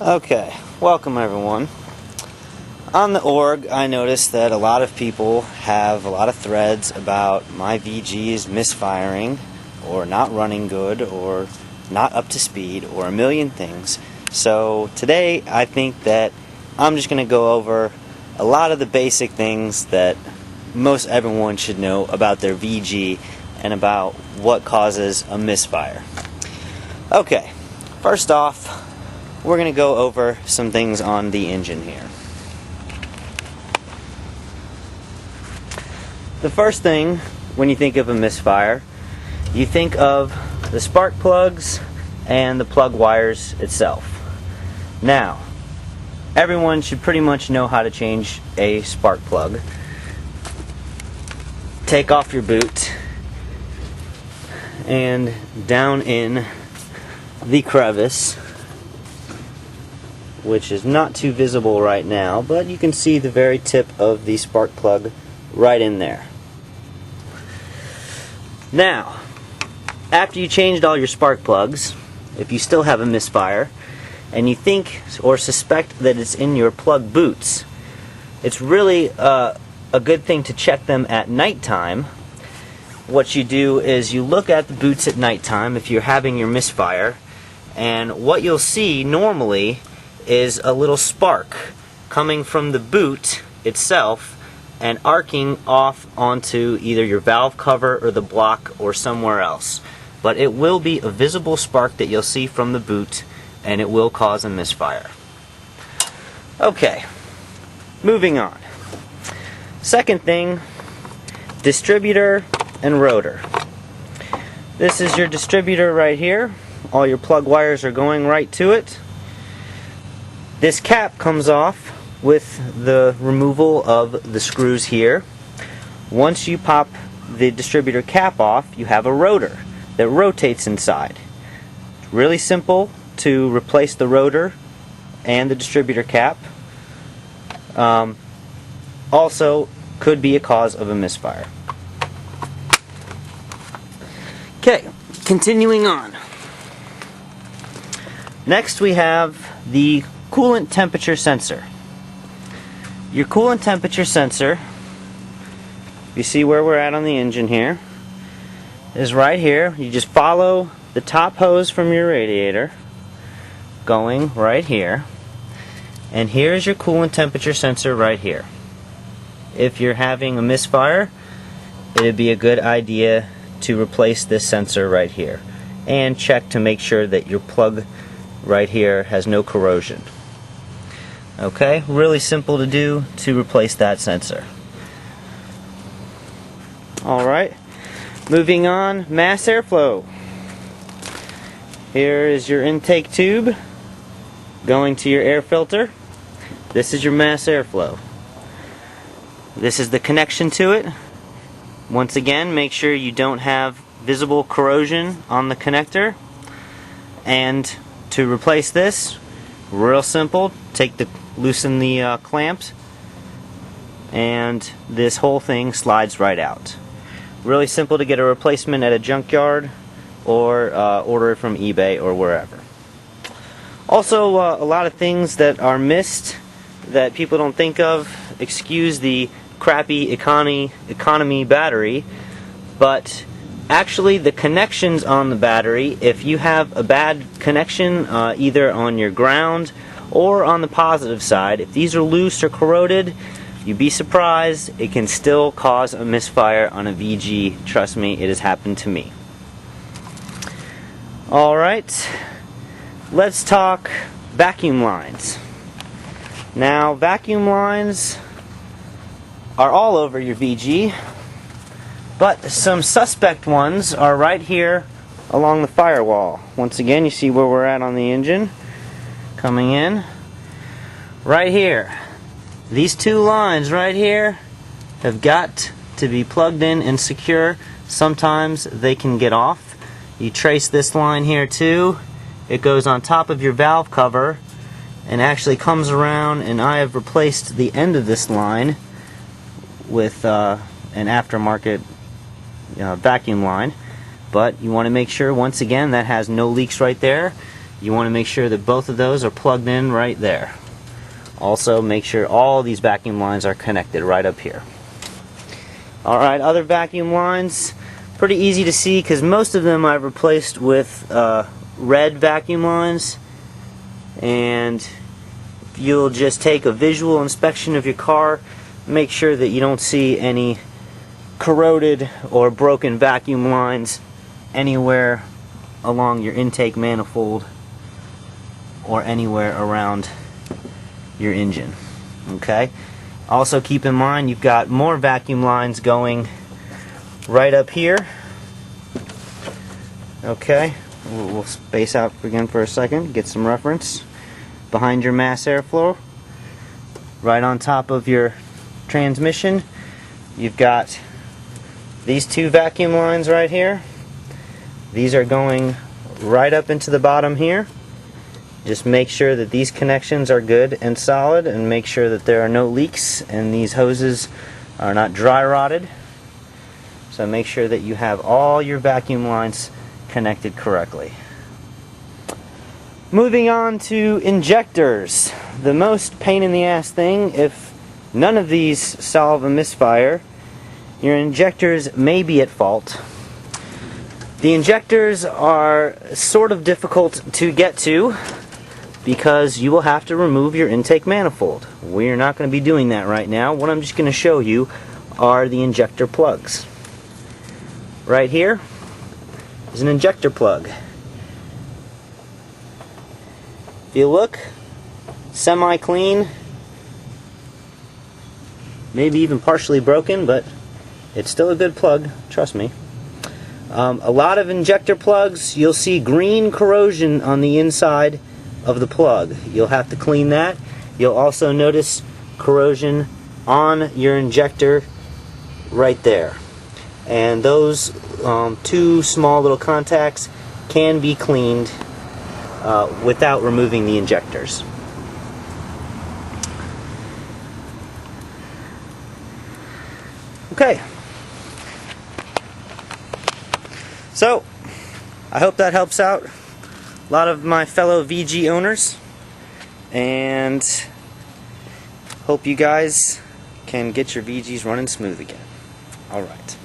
Okay, welcome everyone. On the org, I noticed that a lot of people have a lot of threads about my VGs misfiring, or not running good, or not up to speed, or a million things. So today, I think that I'm just going to go over a lot of the basic things that most everyone should know about their VG and about what causes a misfire. Okay, first off, we're going to go over some things on the engine here. The first thing, when you think of a misfire, you think of the spark plugs and the plug wires itself. Now, everyone should pretty much know how to change a spark plug. Take off your boot and down in the crevice, which is not too visible right now, but you can see the very tip of the spark plug right in there. Now, after you changed all your spark plugs, if you still have a misfire, and you think or suspect that it's in your plug boots, it's really a good thing to check them at nighttime. What you do is you look at the boots at nighttime if you're having your misfire, and what you'll see normally is a little spark coming from the boot itself and arcing off onto either your valve cover or the block or somewhere else. But it will be a visible spark that you'll see from the boot, and it will cause a misfire. Okay, moving on. Second thing, distributor and rotor. This is your distributor right here. All your plug wires are going right to it. This cap comes off with the removal of the screws here. Once you pop the distributor cap off, you have a rotor that rotates inside. It's really simple to replace the rotor and the distributor cap. Also could be a cause of a misfire. Okay, continuing on. Next we have the coolant temperature sensor. Your coolant temperature sensor, you see where we're at on the engine here, is right here. You just follow the top hose from your radiator going right here, and here's your coolant temperature sensor right here. If you're having a misfire, it'd be a good idea to replace this sensor right here and check to make sure that your plug right here has no corrosion. Okay, really simple to do to replace that sensor. Alright, moving on, mass airflow. Here is your intake tube going to your air filter. This is your mass airflow. This is the connection to it. Once again, make sure you don't have visible corrosion on the connector. And to replace this, real simple, loosen the clamps, and this whole thing slides right out. Really simple to get a replacement at a junkyard or order it from eBay or wherever. Also, a lot of things that are missed that people don't think of. Excuse the crappy economy battery, but actually the connections on the battery, if you have a bad connection either on your ground or on the positive side, if these are loose or corroded, you'd be surprised, it can still cause a misfire on a VG. Trust me, it has happened to me. Alright, let's talk vacuum lines. Now, vacuum lines are all over your VG, but some suspect ones are right here along the firewall. Once again, you see where we're at on the engine. Coming in right here. These two lines right here have got to be plugged in and secure. Sometimes they can get off. You trace this line here too. It goes on top of your valve cover and actually comes around, and I have replaced the end of this line with an aftermarket vacuum line. But you want to make sure, once again, that has no leaks right there. You want to make sure that both of those are plugged in right there. Also, make sure all these vacuum lines are connected right up here. Alright, other vacuum lines, pretty easy to see because most of them I've replaced with red vacuum lines. And you'll just take a visual inspection of your car, make sure that you don't see any corroded or broken vacuum lines anywhere along your intake manifold or anywhere around your engine. Okay? Also keep in mind you've got more vacuum lines going right up here. Okay? We'll space out again for a second, get some reference. Behind your mass airflow, right on top of your transmission, you've got these two vacuum lines right here. These are going right up into the bottom here. Just make sure that these connections are good and solid, and make sure that there are no leaks and these hoses are not dry rotted. So make sure that you have all your vacuum lines connected correctly. Moving on to injectors. The most pain in the ass thing, if none of these solve a misfire, your injectors may be at fault. The injectors are sort of difficult to get to because you will have to remove your intake manifold. We're not going to be doing that right now. What I'm just going to show you are the injector plugs. Right here is an injector plug. If you look, semi-clean, maybe even partially broken, but it's still a good plug, trust me. A lot of injector plugs, you'll see green corrosion on the inside of the plug. You'll have to clean that. You'll also notice corrosion on your injector right there. And those two small little contacts can be cleaned without removing the injectors. Okay. So, I hope that helps out a lot of my fellow VG owners, and hope you guys can get your VGs running smooth again. Alright.